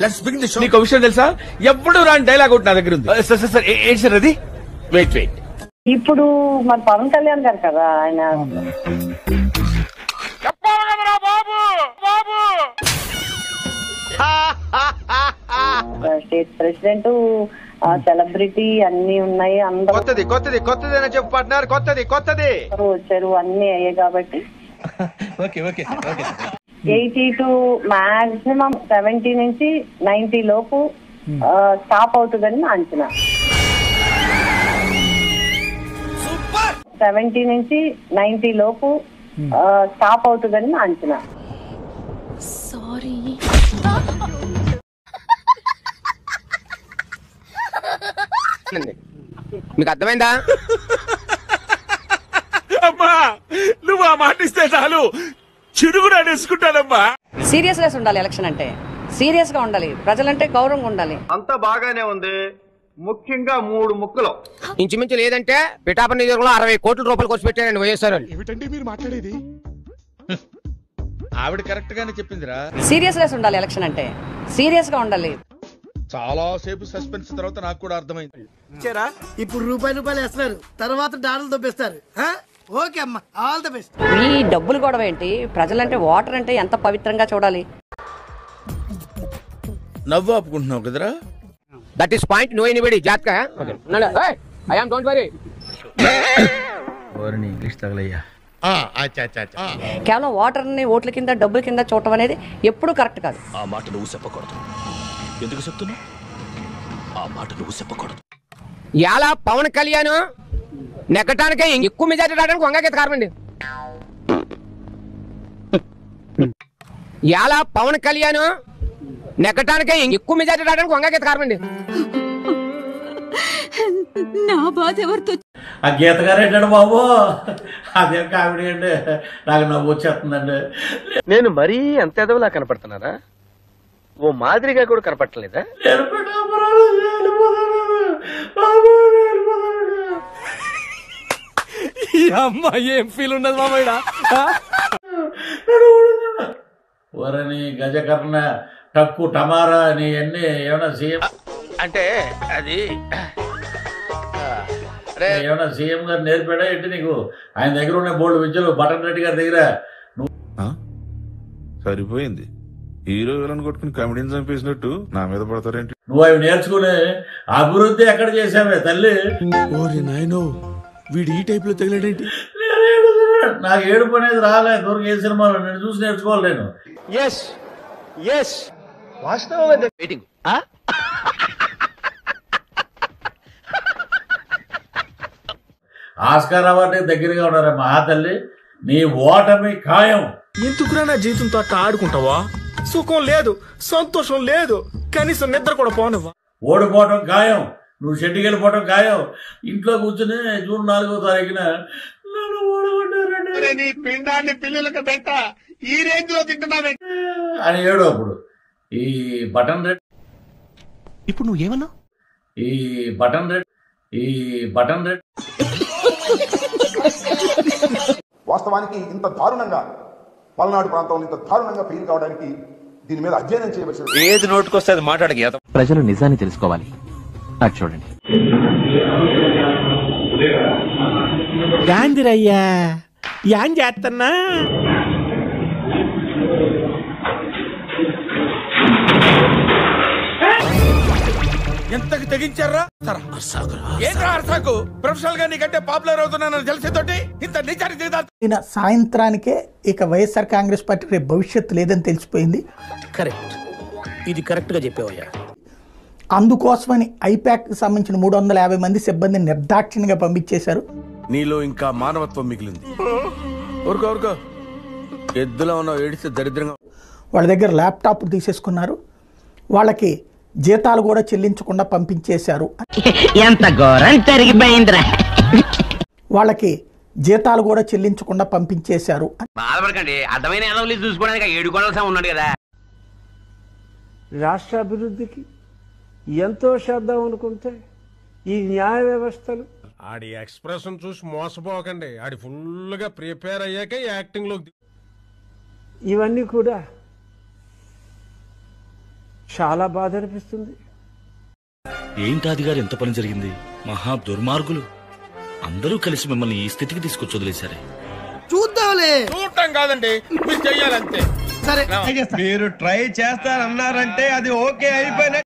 Let's begin the show. నీకు విషయం తెలుసా, ఎప్పుడు రాని డైలాగ్ ఒకటి నా దగ్గర ఉంది. సార్ సార్ ఏంటి సార్ అది? Wait wait. ఇప్పుడు మన పవన్ కళ్యాణ్ గారు కదా ఆయన స్టేట్ ప్రెసిడెంట్, సెలబ్రిటీ అన్ని ఉన్నాయి. అందరూ వచ్చారు, అన్ని అయ్యాయి కాబట్టి 80 to మాక్సిమం 70 నుంచి 90 లోపు స్టాప్ అవుతుందని నా అంచనా. 70 నుంచి 90 లోపు స్టాప్ అవుతుందని నా అంచనా. సారీ. మీకు అర్థమైందా? అమ్మా నువ్వు ఆ మాట ఇస్తే చాలు, చిరుగురు అనేసుకుంటానమ్మా. సీరియస్నెస్ ఉండాలి, ఎలక్షన్ అంటే సీరియస్ గా ఉండాలి, ప్రజలంటే గౌరవంగా ఉండాలి. అంతా బాగానే ఉంది, ముఖ్యంగా 3 ముక్కలు. ఇంచుమించు లేదంటే పిఠాపురం నియోజకవర్గంలో 60 కోట్ల రూపాయలు ఖర్చు పెట్టారండి వైఎస్ఆర్. ఏమిటండి మీరు మాట్లాడేది? ఆవిడ కరెక్ట్ గానే చెప్పిందిరా. సీరియస్నెస్ ఉండాలి, ఎలక్షన్ అంటే సీరియస్ గా ఉండాలి. చాలా సేపు సస్పెన్స్ తర్వాత నాకు కూడా అర్థమైంది. ఇప్పుడు రూపాయలు వేస్తున్నారు, తర్వాత డాలర్లు దొబ్బేస్తారు. ఓకే అమ్మా, ఆల్ ది బెస్ట్. ఈ డబ్బులు గొడవ ఏంటి? ప్రజలంటే ఓటర్ అంటే ఎంత పవిత్రంగా చూడాలి. నవ్వు ఆపుకుంటున్నావు కదరా. That is point. No anybody జాతక. I am don't worry. English తగలయ్యా. కేవలం ఓటర్ని ఓట్ల కింద డబ్బుల కింద చూడటం అనేది ఎప్పుడు కరెక్ట్ కాదు. ఆ మాట నువ్వు చెప్పకూడదు. ఎందుకు చెప్తున్నావు? ఆ మాట నువ్వు చెప్పకూడదు. ఇలా పవన్ కళ్యాణ్ నెగ్గటానికే ఎక్కువ మెజార్టీ రావడానికి వంగగీత కారణండి. ఇలా పవన్ కళ్యాణ్ నెగ్గటానికే ఎక్కువ మెజార్టీ రావడానికి వంగగీత కారణండి. నా బాధ ఎవరితో? ఆ గీత గారు ఏంటండి బాబు, అదే కామెడీ అండి, నాకు నవ్వు వచ్చేస్తుందండి. నేను మరీ అంత ఎదవలా కనపడుతున్నారా? ఓ మాదిరిగా కూడా కనపడలేదా? అమ్మా ఏం ఫీల్ ఉన్నది మామయ్య? వరని గజకర్ణ టక్కు టమారా నీ అన్ని ఏమన్నా సీఎం అంటే అది ఏమన్నా సీఎం గారు నేర్పాడా ఏంటి నీకు? ఆయన దగ్గర ఉన్న బోల్డ్ విద్యలు బటన్ రెడ్డి గారి దగ్గర. సరిపోయింది, హీరో విలన్ కొట్టుకుని కమెడీని చంపేసినట్టు నా మీద పడతారేంటి? నువ్వు అవి నేర్చుకుని అభివృద్ధి ఎక్కడ చేసావే తల్లి? ఓరి నాయనో, వీడు ఈ టైప్ లో తగిలాడేంటి? నాకు ఏడుపు అనేది రాలే దూరం ఏ సినిమాలో, నేను చూసి నేర్చుకోవాలి. నేను వెయిటింగ్. ఆస్కార్ అవార్డు దగ్గరగా ఉన్నారా మహాతల్లి, నీ ఓటమి ఖాయం. ఎందుకురా నా జీవితంతో అట్లా ఆడుకుంటావా? సుఖం లేదు, సంతోషం లేదు, కనీసం నిద్ర కూడా పోనివ్వా. ఓడిపోవటం ఖాయం, నువ్వు షెడ్డుకి వెళ్ళిపోవటం ఖాయం. ఇంట్లో కూర్చుని జూన్ 4వ తారీఖున నన్ను ఓడగొట్టారండి పిండాన్ని పిల్లలకు పెట్ట ఈ రేంజ్ లో తింటున్నావే అని ఏడు. అప్పుడు ఈ బటన్ రెడ్, ఇప్పుడు నువ్వేమన్నా? ఈ బటన్ రెడ్, ఈ బటన్ రెడ్ వాస్తవానికి ఇంత దారుణంగా పల్నాడు ప్రాంతంలో ఇంత దారుణంగా ఫెయిల్ కావడానికి దీని మీద అధ్యయనం చేయవలసిన ఏది నోటుకొస్తే అది మాట్లాడక. ప్రజలు నిజాన్ని తెలుసుకోవాలి. అది చూడండి. గాంధీరయ్యా యాన్ చేస్తున్నా. ఎంతకు తెగించారా? అర్సాకు ప్రొఫెషనల్ గా నీకంటే పాపులర్ అవుతున్నానని తెలిసేతోటి ఇంత నిజానికి సాయంత్రానికే ఇక వైఎస్ఆర్ కాంగ్రెస్ పార్టీ రేపు భవిష్యత్తు లేదని తెలిసిపోయింది. కరెక్ట్, ఇది కరెక్ట్ గా చెప్పావయ్యా. అందుకోసమని ఐపాక్ కి సంబంధించిన 350 మంది సిబ్బందిని నిర్దాక్షిణ్యంగా పంపించేశారు. నీలో ఇంకా మానవత్వం మిగిలింది. ఊరుకో ఎద్దులో ఉన్న ఏడిస్తే దరిద్రంగా. వాళ్ళ దగ్గర ల్యాప్టాప్లు తీసేసుకున్నారు, వాళ్ళకి జీతాలు కూడా చెల్లించకుండా పంపించేశారు. ఎంత ఘోరం జరిగిపోయిందిరా. వాళ్ళకి జీతాలు కూడా చెల్లించకుండా పంపించేశారు. బాధపడకండి, అర్థమైన ఎదవలు చూసుకోవడానికి 7 కోట్ల ఉన్నాడు కదా. రాష్ట్ర అభివృద్ధికి ఎంతో చేద్దాం అనుకుంటే ఈ న్యాయ వ్యవస్థలు. ఆడి ఎక్స్ప్రెషన్ చూసి మోసపోకండి, ఆడి ఫుల్ గా ప్రిపేర్ అయ్యాక యాక్టింగ్ లో ఇవన్నీ కూడా చాలా బాధ అనిపిస్తుంది. ఏంటి అది గారు ఎంత పని జరిగింది? మహా దుర్మార్గులు అందరూ కలిసి మిమ్మల్ని ఈ స్థితికి తీసుకొచ్చి వదిలేశారే. చూద్దాంలే. చూడటం కాదండి, మీరు చెయ్యాలంతే. సరే, మీరు ట్రై చేస్తారన్నారంటే అది ఓకే అయిపోయిన